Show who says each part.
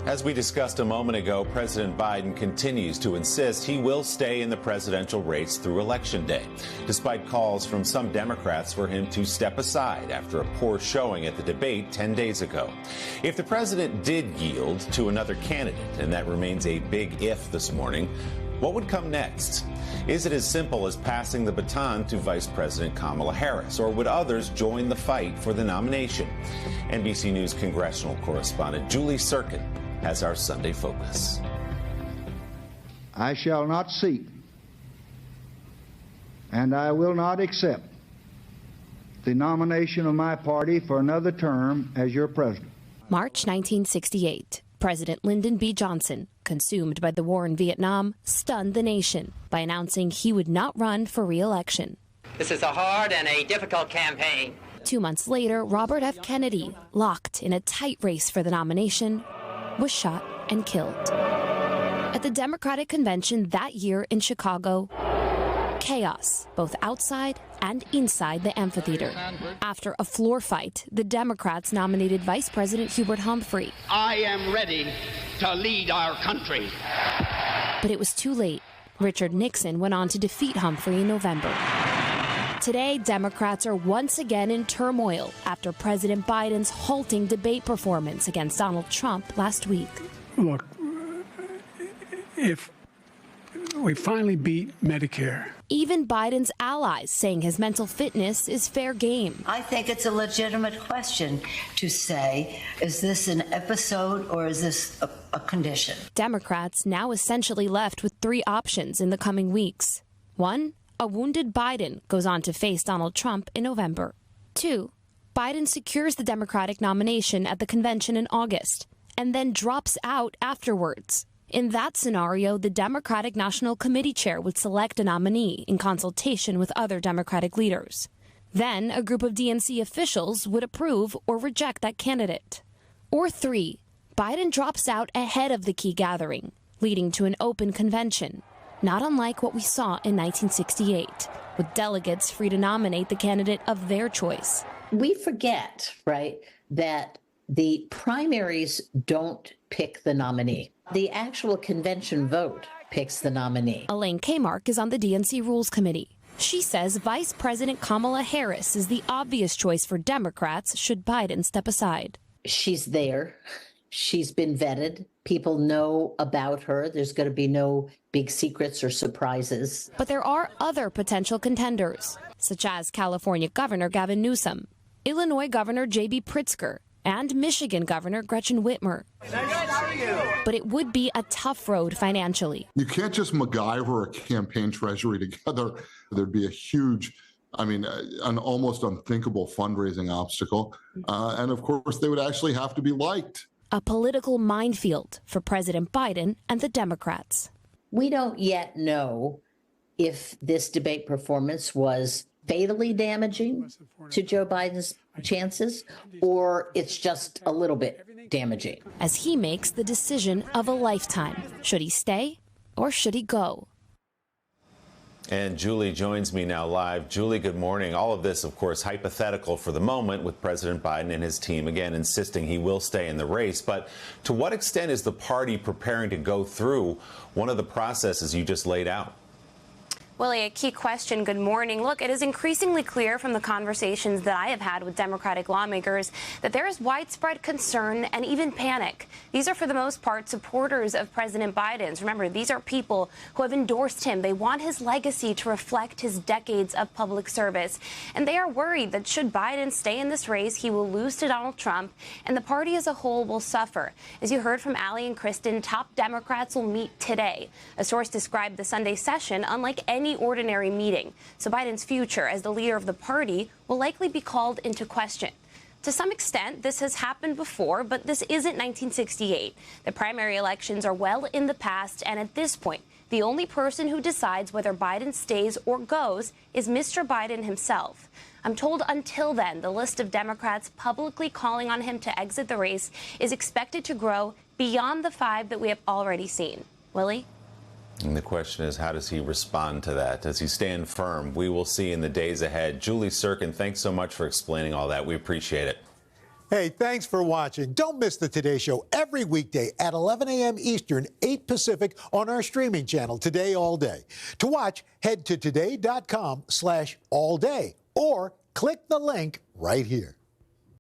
Speaker 1: As we discussed a moment ago, President Biden continues to insist he will stay in the presidential race through Election Day, despite calls from some Democrats for him to step aside after a poor showing at the debate 10 days ago. If the president did yield to another candidate, and that remains a big if this morning, what would come next? Is it as simple as passing the baton to Vice President Kamala Harris, or would others join the fight for the nomination? NBC News congressional correspondent Julie Tsirkin has our Sunday focus.
Speaker 2: I shall not seek, and I will not accept the nomination of my party for another term as your president.
Speaker 3: March 1968. President Lyndon B. Johnson, consumed by the war in Vietnam, stunned the nation by announcing he would not run for re-election.
Speaker 4: This is a hard and a difficult campaign.
Speaker 3: 2 months later, Robert F. Kennedy, locked in a tight race for the nomination, was shot and killed. At the Democratic convention that year in Chicago, chaos, both outside and inside the amphitheater. After a floor fight, the Democrats nominated Vice President Hubert Humphrey.
Speaker 5: I am ready to lead our country.
Speaker 3: But it was too late. Richard Nixon went on to defeat Humphrey in November. Today, Democrats are once again in turmoil after President Biden's halting debate performance against Donald Trump last week.
Speaker 6: Look, if we finally beat Medicare.
Speaker 3: Even Biden's allies saying his mental fitness is fair game.
Speaker 7: I think it's a legitimate question to say, is this an episode or is this a condition?
Speaker 3: Democrats now essentially left with three options in the coming weeks. 1, a wounded Biden goes on to face Donald Trump in November. 2, Biden secures the Democratic nomination at the convention in August and then drops out afterwards. In that scenario, the Democratic National Committee chair would select a nominee in consultation with other Democratic leaders. Then a group of DNC officials would approve or reject that candidate. Or 3, Biden drops out ahead of the key gathering, leading to an open convention, not unlike what we saw in 1968, with delegates free to nominate the candidate of their choice.
Speaker 8: We forget, right, that the primaries don't pick the nominee. The actual convention vote picks the nominee.
Speaker 3: Elaine Kmark is on the DNC Rules Committee. She says Vice President Kamala Harris is the obvious choice for Democrats should Biden step aside.
Speaker 8: She's there. She's been vetted. People know about her. There's going to be no big secrets or surprises.
Speaker 3: But there are other potential contenders, such as California Governor Gavin Newsom, Illinois Governor J.B. Pritzker, and Michigan Governor Gretchen Whitmer. But it would be a tough road financially.
Speaker 9: You can't just MacGyver a campaign treasury together. There'd be a huge, an almost unthinkable fundraising obstacle. And of course, they would actually have to be liked.
Speaker 3: A political minefield for President Biden and the Democrats.
Speaker 8: We don't yet know if this debate performance was fatally damaging to Joe Biden's chances, or it's just a little bit damaging.
Speaker 3: As he makes the decision of a lifetime. Should he stay or should he go?
Speaker 1: And Julie joins me now live. Julie, good morning. All of this, of course, hypothetical for the moment, with President Biden and his team, again, insisting he will stay in the race. But to what extent is the party preparing to go through one of the processes you just laid out?
Speaker 10: Willie, a key question. Good morning. Look, it is increasingly clear from the conversations that I have had with Democratic lawmakers that there is widespread concern and even panic. These are, for the most part, supporters of President Biden's. Remember, these are people who have endorsed him. They want his legacy to reflect his decades of public service. And they are worried that should Biden stay in this race, he will lose to Donald Trump, and the party as a whole will suffer. As you heard from Allie and Kristen, top Democrats will meet today. A source described the Sunday session unlike any ordinary meeting. So Biden's future as the leader of the party will likely be called into question. To some extent, this has happened before, but this isn't 1968. The primary elections are well in the past, and at this point, the only person who decides whether Biden stays or goes is Mr. Biden himself. I'm told until then, the list of Democrats publicly calling on him to exit the race is expected to grow beyond the 5 that we have already seen. Willie?
Speaker 1: And the question is, how does he respond to that? Does he stand firm? We will see in the days ahead. Julie Tsirkin, thanks so much for explaining all that. We appreciate it.
Speaker 11: Hey, thanks for watching. Don't miss the Today Show every weekday at 11 a.m. Eastern, 8 Pacific on our streaming channel, Today All Day. To watch, head to today.com/allday or click the link right here.